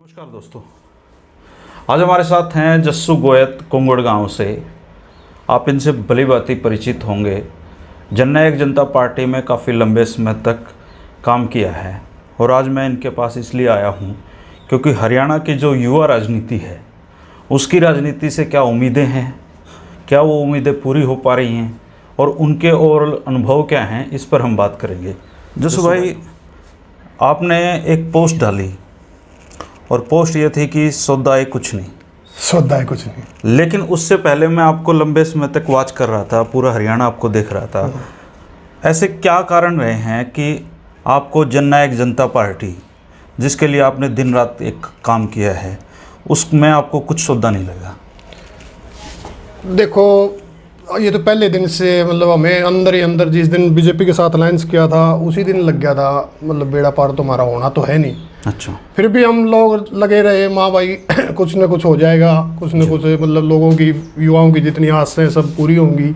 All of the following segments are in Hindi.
नमस्कार दोस्तों, आज हमारे साथ हैं जस्सू गोयत कुंगड़ गांव से। आप इनसे भली भांति परिचित होंगे। जननायक जनता पार्टी में काफ़ी लंबे समय तक काम किया है और आज मैं इनके पास इसलिए आया हूं क्योंकि हरियाणा की जो युवा राजनीति है उसकी राजनीति से क्या उम्मीदें हैं, क्या वो उम्मीदें पूरी हो पा रही हैं और उनके ओवरऑल अनुभव क्या हैं, इस पर हम बात करेंगे। जस्सू भाई, आपने एक पोस्ट डाली और पोस्ट ये थी कि सौदा है कुछ नहीं, सौदा है कुछ नहीं। लेकिन उससे पहले मैं आपको लंबे समय तक वॉच कर रहा था, पूरा हरियाणा आपको देख रहा था। ऐसे क्या कारण रहे हैं कि आपको जननायक जनता पार्टी, जिसके लिए आपने दिन रात एक काम किया है, उसमें आपको कुछ सौदा नहीं लगा? देखो, ये तो पहले दिन से मतलब हमें अंदर ही अंदर जिस दिन बीजेपी के साथ अलायंस किया था उसी दिन लग गया था, मतलब बेड़ा पार तो हमारा होना तो है नहीं। अच्छा। फिर भी हम लोग लगे रहे, माँ भाई कुछ न कुछ हो जाएगा, कुछ न कुछ, मतलब लोगों की, युवाओं की जितनी आसें सब पूरी होंगी,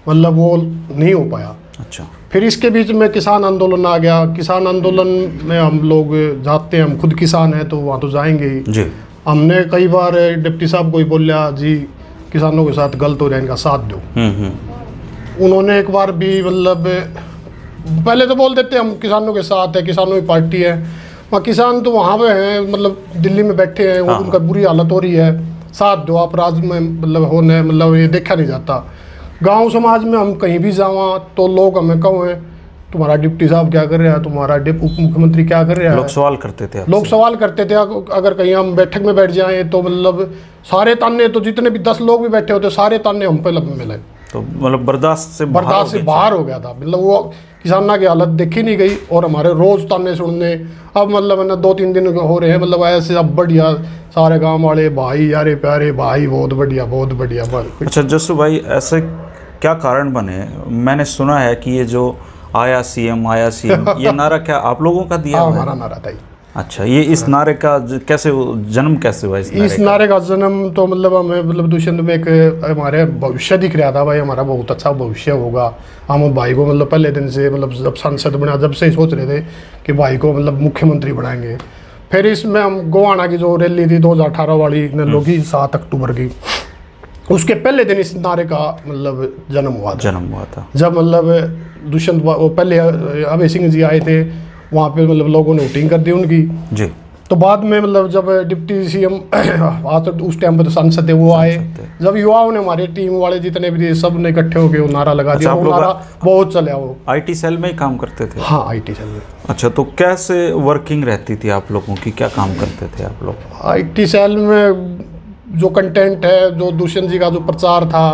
मतलब वो नहीं हो पाया। अच्छा। फिर इसके बीच में किसान आंदोलन आ गया। किसान आंदोलन में हम लोग जाते हैं, हम खुद किसान हैं तो वहाँ तो जाएंगे ही जी। हमने कई बार डिप्टी साहब को ही बोला, जी किसानों के साथ गलत हो रहा है, इनका साथ दो। उन्होंने एक बार भी, मतलब पहले तो बोल देते हम किसानों के साथ है, किसानों की पार्टी है, वहाँ किसान तो वहाँ पे हैं, मतलब दिल्ली में बैठे हैं, उनका बुरी हालत हो रही है, साथ दो आप। राज्य में मतलब होने, मतलब ये देखा नहीं जाता। गांव समाज में हम कहीं भी जावा तो लोग हमें कहें तुम्हारा डिप्टी साहब क्या कर रहा है, तुम्हारा उप मुख्यमंत्री क्या कर रहा है। लोग सवाल करते थे, लोग सवाल करते थे। अगर कहीं हम बैठक में बैठ जाएं तो मतलब सारे ताने, तो जितने भी 10 लोग भी बैठे होते सारे ताने हम पे मिले। तो मतलब बर्दाश्त से बाहर हो गया था। मतलब वो किसाना की हालत देखी नहीं गई और हमारे रोज ताने सुनने। अब मतलब ना 2-3 दिन हो रहे हैं, मतलब ऐसे अब बढ़िया सारे गांव वाले भाई, यारे प्यारे भाई, बहुत बढ़िया बहुत बढ़िया। अच्छा जस्सू भाई, ऐसे क्या कारण बने? मैंने सुना है कि ये जो आया सीएम ये नारा क्या आप लोगों का दिया? हमारा नारा था। अच्छा, ये इस नारे का कैसे जन्म कैसे हुआ? इस नारे का जन्म तो मतलब हमें, मतलब दुष्यंत में एक हमारे भविष्य दिख रहा था, भाई हमारा बहुत अच्छा भविष्य होगा। हम भाई को मतलब पहले दिन से, मतलब जब सांसद बना जब से ही सोच रहे थे कि भाई को मतलब मुख्यमंत्री बनाएंगे। फिर इसमें हम गोवाना की जो रैली थी 2018 वाली लोगी 7 अक्टूबर की, उसके पहले दिन इस नारे का मतलब जन्म हुआ था। जब मतलब दुष्यंत पहले अभय सिंह जी आए थे, वहाँ पे मतलब लोगों ने वोटिंग कर दी उनकी जी। तो बाद में मतलब जब डिप्टी सीएम आज तो उस टाइम पर तो सांसद थे वो आए, जब युवाओं ने, हमारे टीम वाले जितने भी थे, सब ने इकट्ठे होकर वो नारा लगा दिया। वो नारा बहुत चला। वो आईटी सेल में ही काम करते थे? हाँ, आईटी सेल में। अच्छा, तो कैसे वर्किंग रहती थी आप लोगों की, क्या काम करते थे आप लोग आईटी सेल में? जो कंटेंट है, जो दुष्यंत जी का जो प्रचार था,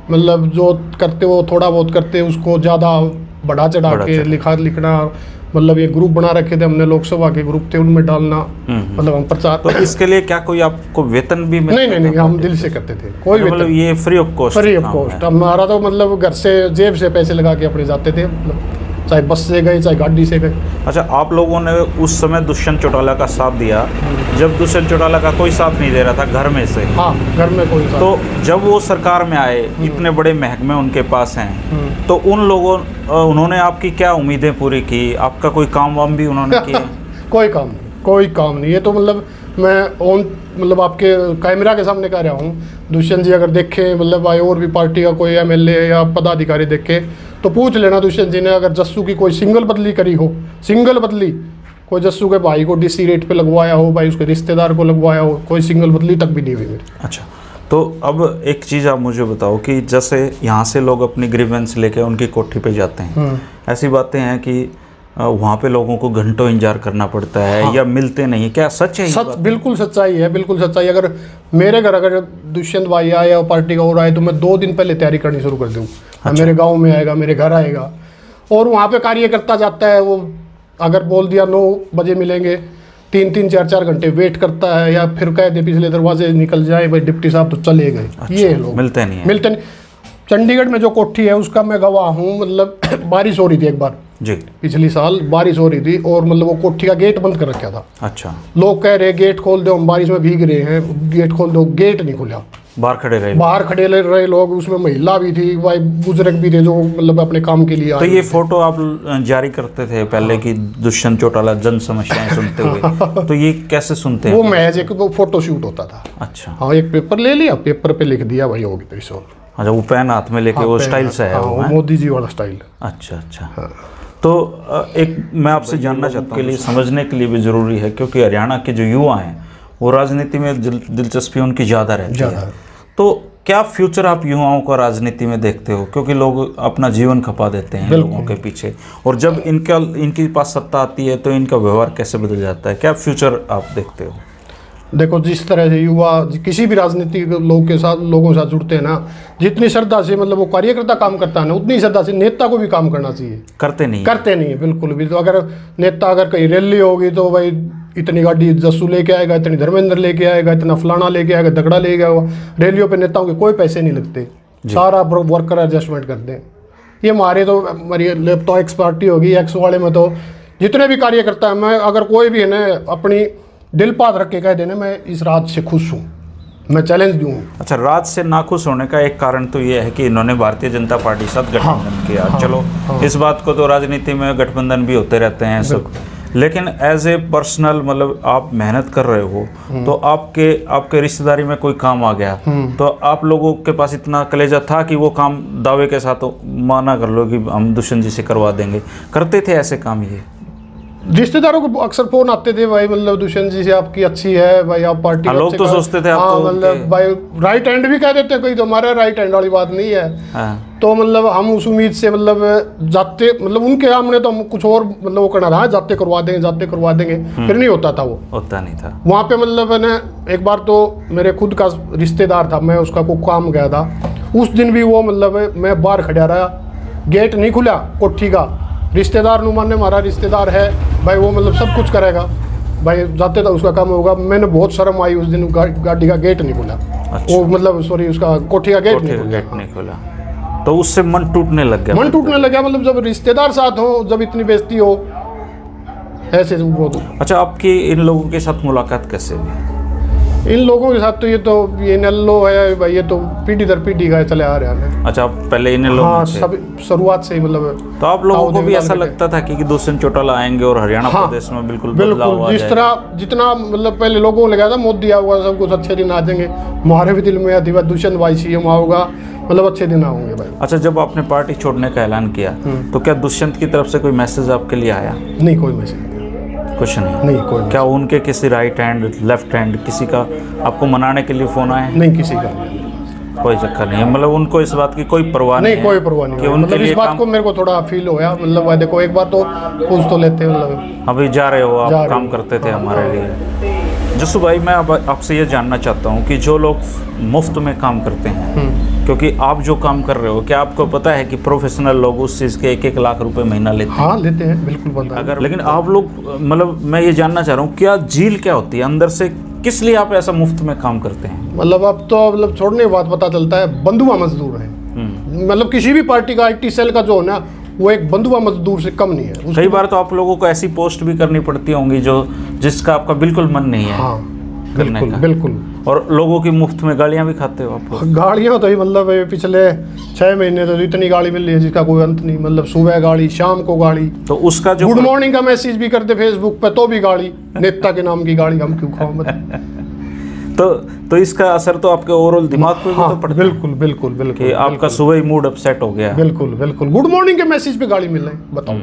मतलब जो करते वो थोड़ा बहुत करते, उसको ज़्यादा बढ़ा चढ़ा के लिखना। मतलब ये ग्रुप बना रखे थे हमने, लोकसभा के ग्रुप थे, उनमें डालना। मतलब हम प्रचार। तो इसके लिए क्या कोई आपको वेतन भी मिलता? नहीं, हम दिल से करते थे। कोई मतलब ये फ्री ऑफ कॉस्ट? हमारा तो मतलब घर से जेब से पैसे लगा के अपने जाते थे, चाहे बस से गए चाहे गाड़ी से गए। अच्छा, आप लोगों ने उस समय दुष्यंत चौटाला का साथ दिया, जब दुष्यंत चौटाला का कोई साथ नहीं दे रहा था घर में से? हाँ, घर में कोई साथ। तो जब वो सरकार में आए, इतने बड़े महकमे उनके पास हैं, तो उन लोगों, उन्होंने आपकी क्या उम्मीदें पूरी की? आपका कोई काम वाम भी उन्होंने किया? कोई काम नहीं। ये तो मतलब मैं मतलब आपके कैमरा के सामने कह रहा हूँ। दुष्यंत जी अगर देखें, मतलब भाई और भी पार्टी का कोई एमएलए या पदाधिकारी देखे तो पूछ लेना दुष्यंत जी ने, अगर जस्सू की कोई सिंगल बदली करी हो, सिंगल बदली, कोई जस्सू के भाई को डीसी रेट पे लगवाया हो, भाई उसके रिश्तेदार को लगवाया हो, कोई सिंगल बदली तक भी नहीं हुई मेरी। अच्छा, तो अब एक चीज़ आप मुझे बताओ कि जैसे यहाँ से लोग अपनी ग्रीवेंस लेके उनकी कोठी पे जाते हैं, ऐसी बातें हैं कि वहाँ पे लोगों को घंटों इंतजार करना पड़ता है। हाँ। या मिलते नहीं, क्या सच है? सच, बिल्कुल सच्चाई है, बिल्कुल सच्चाई। अगर मेरे घर अगर दुष्यंत भाई आए और पार्टी का और आए तो मैं 2 दिन पहले तैयारी करनी शुरू कर दूँ। अच्छा। मेरे गांव में आएगा, मेरे घर आएगा और वहाँ पे कार्यकर्ता जाता है। वो अगर बोल दिया 9 बजे मिलेंगे, 3-3, 4-4 घंटे वेट करता है, या फिर कह दे पिछले दरवाजे निकल जाए, भाई डिप्टी साहब तो चले गए। अच्छा, ये लोग मिलते नहीं। चंडीगढ़ में जो कोठी है उसका मैं गवाह हूँ। मतलब बारिश हो रही थी एक बार जी, पिछली साल बारिश हो रही थी और मतलब वो कोठी का गेट बंद कर रखा था। अच्छा, लोग कह रहे गेट खोल दो, हम बारिश में भीग रहे हैं, गेट खोल दो, गेट नहीं खुला। बाहर खड़े रहे लोग, उसमें महिला भी थी भाई, बुजुर्ग भी थे जो मतलब अपने काम के लिए तो आए ये थे। फोटो आप जारी करते थे पहले की दुष्यंत चौटाला जन समस्याएं सुनते हुए, तो ये कैसे सुनते हैं? वो महज एक वो फोटो शूट होता था। अच्छा। हाँ, एक पेपर ले लिया, पेपर पे लिख दिया भाई होगी 300। अच्छा, वो पेन हाथ में लेके वो स्टाइल से है वो, मोदी जी वाला स्टाइल। अच्छा अच्छा। तो एक मैं आपसे जानना चाहता हूँ, के लिए समझने के लिए भी ज़रूरी है, क्योंकि हरियाणा के जो युवा हैं वो राजनीति में दिलचस्पी उनकी ज़्यादा रहती है। तो क्या फ्यूचर आप युवाओं का राजनीति में देखते हो? क्योंकि लोग अपना जीवन खपा देते हैं लोगों के पीछे, और जब इनके पास सत्ता आती है तो इनका व्यवहार कैसे बदल जाता है? क्या फ्यूचर आप देखते हो? देखो, जिस तरह से युवा किसी भी राजनीतिक लोगों के साथ जुड़ते हैं ना, जितनी श्रद्धा से मतलब वो कार्यकर्ता काम करता है ना, उतनी श्रद्धा से नेता को भी काम करना चाहिए। करते नहीं है बिल्कुल भी। तो अगर नेता अगर कहीं रैली होगी तो भाई इतनी गाड़ी जस्सू लेके आएगा, इतनी धर्मेंद्र लेके आएगा, इतना फलाना लेके आएगा, दगड़ा लेके आएगा। रैलियों पे नेताओं के कोई पैसे नहीं लगते, सारा वर्कर एडजस्टमेंट करते हैं। ये हमारे तो हमारी लैपटॉप एक्स पार्टी होगी, एक्स वाले में तो जितने भी कार्यकर्ता है, मैं अगर कोई भी है ना अपनी दिल पात रख के कह देना मैं इस राज से खुश हूँ, मैं चैलेंज दूँ। अच्छा, राज से नाखुश होने का एक कारण तो ये है कि इन्होंने भारतीय जनता पार्टी के साथ गठबंधन किया। चलो, इस बात को तो राजनीति में गठबंधन भी होते रहते हैं सब, लेकिन एज ए पर्सनल मतलब आप मेहनत कर रहे हो, तो आपके रिश्तेदारी में कोई काम आ गया तो आप लोगों के पास इतना कलेजा था कि वो काम दावे के साथ माना कर लो कि हम दुष्यंत जी से करवा देंगे? करते थे ऐसे काम? ये रिश्तेदारों को अक्सर फोन आते थे भाई, मतलब दुष्यंत जी से आपकी अच्छी है भाई, आप पार्टी लोग तो सोचते थे हाँ, मतलब भाई राइट हैंड भी कह देते, कोई तो हमारा राइट हैंड वाली बात नहीं है। तो मतलब हम उस उम्मीद से मतलब जाते, मतलब उनके सामने तो हम कुछ और मतलब वो करना रहा, जाते करवा देंगे, फिर नहीं होता था, वो होता नहीं था वहाँ पे। मतलब मैंने एक बार तो मेरे खुद का रिश्तेदार था, मैं उसका कोई काम गया था, उस दिन भी वो मतलब मैं बाहर खड़ा रहा, गेट नहीं खुला कोठी का, रिश्तेदार नुमान ने हमारा रिश्तेदार है भाई, वो मतलब सब कुछ करेगा भाई, जाते था उसका काम होगा। मैंने बहुत शर्म आई उस दिन, गाड़ी का गेट नहीं खुला। अच्छा। वो मतलब सॉरी उसका कोठी का गेट नहीं खुला, तो उससे मन टूटने लग गया। मतलब जब रिश्तेदार साथ हो, जब इतनी बेइज्जती हो ऐसे वो। अच्छा, आपकी इन लोगों के साथ मुलाकात कैसे हुई? इन लोगों के साथ तो ये नल्लो है भाई, ये तो पीढ़ी दर पीढ़ी का चले आ रहा है। अच्छा, पहले इन लोगों हाँ, सब शुरुआत से ही मतलब। तो आप लोगों को भी ऐसा लगता था कि दुष्यंत चौटाला आएंगे और हरियाणा प्रदेश में बिल्कुल जिस तरह जितना मतलब पहले लोगों को लगा था मोदी आऊगा सब कुछ अच्छे दिन आ जाएंगे, हमारे भी दिल में आती बात दुष्यंत भाई सीएम आऊगा मतलब अच्छे दिन आऊंगे भाई। अच्छा, जब आपने पार्टी छोड़ने का ऐलान किया तो क्या दुष्यंत की तरफ से कोई मैसेज आपके लिए आया? नहीं, कोई मैसेज कुछ नहीं कोई। क्या उनके किसी राइट हैंड लेफ्ट हैंड किसी का आपको मनाने के लिए फोन आया? नहीं, किसी का नहीं, कोई चक्कर नहीं है। मतलब उनको इस बात की कोई परवाह नहीं, कोई परवाह नहीं कि उनके मतलब इस बात को मेरे को थोड़ा फील हो गया। मतलब देखो, एक बार तो पूछ तो लेते मतलब अभी जा रहे हो आप, काम करते थे हमारे लिए। जस्सू भाई, मैं अब आपसे ये जानना चाहता हूँ कि जो लोग मुफ्त में काम करते हैं, क्योंकि आप जो काम कर रहे हो, क्या आपको पता है कि प्रोफेशनल लोग उस चीज़ के 1-1 लाख रुपए महीना लेते हैं? हाँ, लेते हैं, बिल्कुल पता है। अगर लेकिन आप लोग मतलब मैं ये जानना चाह रहा हूँ, क्या झील क्या होती है अंदर से, किस लिए आप ऐसा मुफ्त में काम करते हैं? मतलब अब तो मतलब छोड़ने के बाद पता चलता है बंधुआ मजदूर है। मतलब किसी भी पार्टी का IT सेल का जो है ना, वो एक बंधुआ मजदूर से कम नहीं है। कई बार तो आप लोगों को ऐसी पोस्ट भी करनी पड़ती होंगी जिसका आपका बिल्कुल मन नहीं है। हाँ, करने का। बिल्कुल। और लोगों की मुफ्त में गालियां भी खाते हो आप लोग? गालियां तो ही मतलब पिछले 6 महीने तो इतनी गाली मिल रही है जिसका कोई अंत नहीं। मतलब सुबह गाली, शाम को गाली, तो उसका जो गुड मॉर्निंग का मैसेज भी करते फेसबुक पे तो भी गाली, नेता के नाम की गाली, हम क्यों खाओ मत। तो इसका असर तो आपके ओवरऑल दिमाग पे भी तो पड़ता है। बिल्कुल कि आपका सुबह ही मूड अपसेट हो गया। बिल्कुल गुड मॉर्निंग के मैसेज पे गाली मिल रही, बताओ।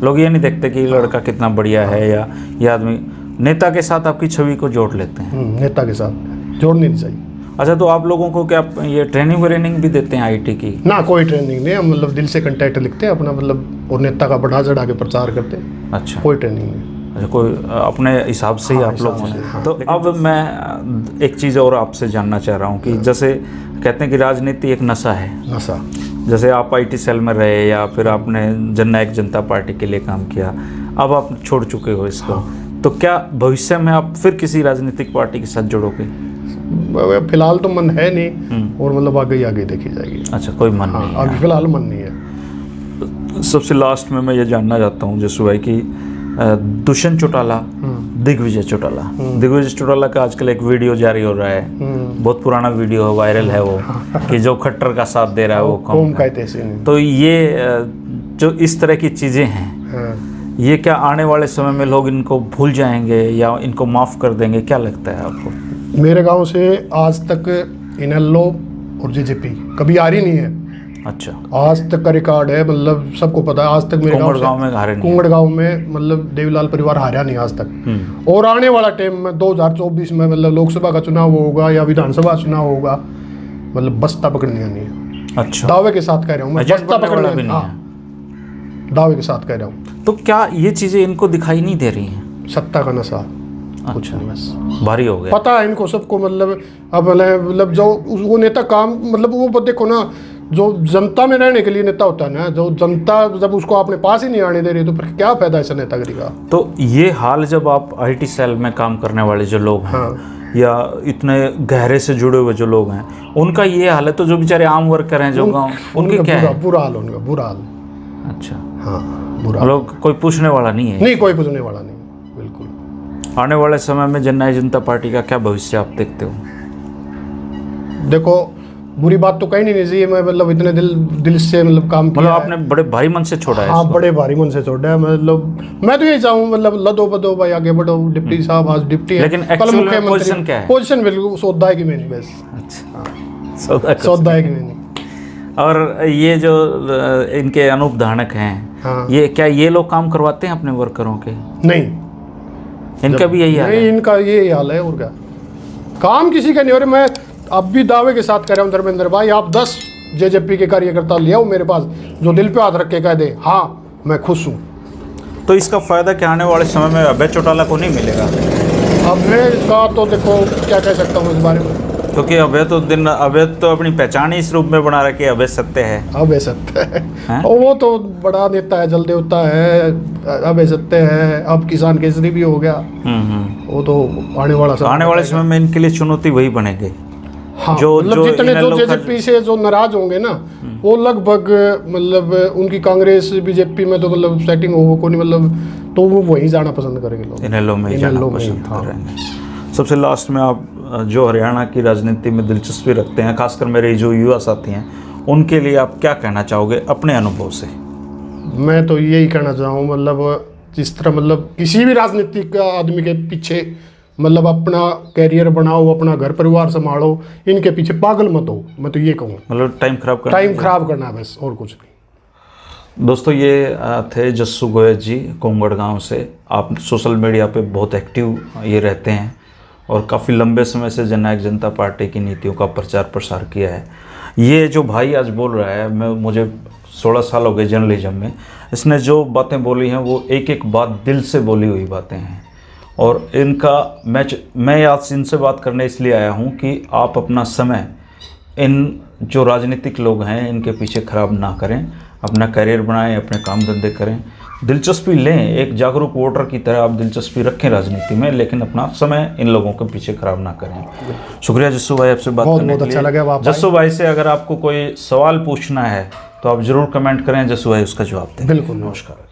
लोग ये नहीं देखते कि लड़का कितना बढ़िया है, या ये आदमी नेता के साथ आपकी छवि को जोड़ लेते हैं। नेता के साथ जोड़नी नहीं चाहिए। अच्छा, तो आप लोगों को क्या ये ट्रेनिंग भी देते हैं IT की? ना, कोई ट्रेनिंग नहीं, हम मतलब दिल से कंटेंट लिखते हैं अपना, मतलब और नेता का बढ़ा चढ़ा के प्रचार करते हैं। अच्छा, कोई ट्रेनिंग नहीं। अच्छा, कोई अपने हिसाब से ही आप लोगों ने। तो अब मैं एक चीज़ और आपसे जानना चाह रहा हूँ कि जैसे कहते हैं कि राजनीति एक नशा है। नशा, जैसे आप IT सेल में रहे या फिर आपने जननायक जनता पार्टी के लिए काम किया, अब आप छोड़ चुके हो इसको। तो क्या भविष्य में आप फिर किसी राजनीतिक पार्टी के साथ जुड़ोगे? फिलहाल तो मन है नहीं, और मतलब आगे देखी जाएगी। अच्छा, कोई मन नहीं? अभी फिलहाल मन नहीं है। सबसे लास्ट में मैं ये जानना चाहता हूँ जस्सू भाई कि दुष्यंत चौटाला, दिग्विजय चौटाला का आजकल एक वीडियो जारी हो रहा है बहुत पुराना वीडियो है, वायरल है वो कि जो खट्टर का साथ दे रहा है वो कौम का तहसीन। तो ये जो इस तरह की चीज़ें हैं, ये क्या आने वाले समय में लोग इनको भूल जाएंगे या इनको माफ़ कर देंगे, क्या लगता है आपको? मेरे गांव से आज तक इनेलो और जेजेपी कभी हारी नहीं है। अच्छा, आज तक का रिकॉर्ड है, मतलब सबको पता है। आज तक मेरे गांव में हारे नहीं, कुंगड़ में मतलब देवीलाल परिवार हारा नहीं आज तक। और आने वाला टाइम में 2024 में मतलब लोकसभा का चुनाव होगा या विधानसभा चुनाव होगा, मतलब बस्ता पकड़नी आनी है। अच्छा, दावे के साथ कह रहा हूँ मैं, बस्ता पकड़ना, दावे के साथ कह रहा हूँ। तो क्या ये चीज़ें इनको दिखाई नहीं दे रही हैं? सत्ता का नशा कुछ अच्छा, नहीं, बस भारी हो गया। पता है इनको सबको, मतलब अब मतलब जो वो नेता काम, मतलब वो देखो ना, जो जनता में रहने के लिए नेता होता है ना, जो जनता जब उसको अपने पास ही नहीं आने दे रही तो फिर क्या फायदा ऐसा नेतागिरी का। तो ये हाल जब आप IT सेल में काम करने वाले जो लोग हैं, या इतने गहरे से जुड़े हुए जो लोग हैं, उनका ये हाल है, तो जो बेचारे आम वर्कर हैं जो गाँव, उनके क्या है? बुरा हाल, उनका बुरा हाल। अच्छा, हाँ, बुरा। मतलब कोई पूछने वाला नहीं है? नहीं, कोई पूछने वाला नहीं, बिल्कुल। आने वाले समय में जननायक जनता पार्टी का क्या भविष्य आप देखते हो? देखो, बुरी बात तो कहीं नहीं चाहिए, मैं मतलब इतने दिल से मतलब काम किया, मतलब आपने बड़े भारी मन से छोड़ा है? हाँ, बड़े भारी मन से छोड़ा है। मतलब मैं तो यही चाहूँ, मतलब लदो बदो भाई, आगे बढ़ो। डिप्टी साहब आज डिप्टी है, लेकिन एक्चुअल में पोजीशन क्या है? पोजीशन बिल्कुल सौदा है कि मैंने, बस। अच्छा, सौदा है कि मैंने। और ये जो इनके अनूप धानक हैं, ये क्या ये लोग काम करवाते हैं अपने वर्करों के? नहीं, इनका भी यही हाल है? इनका ये हाल है, और क्या काम किसी का नहीं। और मैं अब भी दावे के साथ कह रहा हूँ, धर्मेंद्र भाई, आप 10 जेजेपी के कार्यकर्ता ले आओ मेरे पास, जो दिल पे हाथ रख के कह दे हाँ मैं खुश हूँ। तो इसका फायदा क्या आने वाले समय में अभय चौटाला को नहीं मिलेगा? अभय का तो देखो क्या कह सकता हूँ इस बारे में, क्योंकि अभय तो अपनी पहचान ही इस रूप में बना रखी है, अभय सत्य है। अभय सत्य है, और वो तो बड़ा नेता है, जल देवता है, अभय सत्य है। अब किसान केसरी भी हो गया। वो तो आने वाले समय में इनके लिए चुनौती वही बनेगी। हाँ, जो जितने जो जेजेपी से जो नाराज होंगे ना, वो लगभग मतलब उनकी कांग्रेस बीजेपी में तो मतलब सेटिंग हो को नहीं, मतलब तो वो वहीं जाना पसंद करेंगे लोग, इनेलो में जाना पसंद करेंगे। सबसे लास्ट में, आप जो हरियाणा की राजनीति में दिलचस्पी रखते हैं, खासकर मेरे जो युवा साथी हैं, उनके लिए आप क्या कहना चाहोगे अपने अनुभव से? मैं तो यही कहना चाहूँ, मतलब जिस तरह मतलब किसी भी राजनीतिक आदमी के पीछे मतलब अपना कैरियर बनाओ, अपना घर परिवार संभालो, इनके पीछे पागल मत हो, मैं तो ये कहूँ। मतलब टाइम खराब करना है बस, और कुछ नहीं। दोस्तों, ये थे जस्सू गोयत जी, कोंगड़ गांव से। आप सोशल मीडिया पे बहुत एक्टिव ये रहते हैं और काफ़ी लंबे समय से जननायक जनता पार्टी की नीतियों का प्रचार प्रसार किया है। ये जो भाई आज बोल रहा है, मुझे 16 साल हो गए जर्नलिज्म में, इसने जो बातें बोली हैं वो एक एक बात दिल से बोली हुई बातें हैं। और इनका मैं आज इनसे बात करने इसलिए आया हूँ कि आप अपना समय इन जो राजनीतिक लोग हैं इनके पीछे ख़राब ना करें, अपना करियर बनाएं, अपने काम धंधे करें, दिलचस्पी लें, एक जागरूक वोटर की तरह आप दिलचस्पी रखें राजनीति में, लेकिन अपना समय इन लोगों के पीछे ख़राब ना करें। शुक्रिया जस्सू भाई, आपसे बात करने के लिए। अच्छा लगा जस्सू भाई से। अगर आपको कोई सवाल पूछना है तो आप ज़रूर कमेंट करें, जस्सू भाई उसका जवाब दें। बिल्कुल, नमस्कार।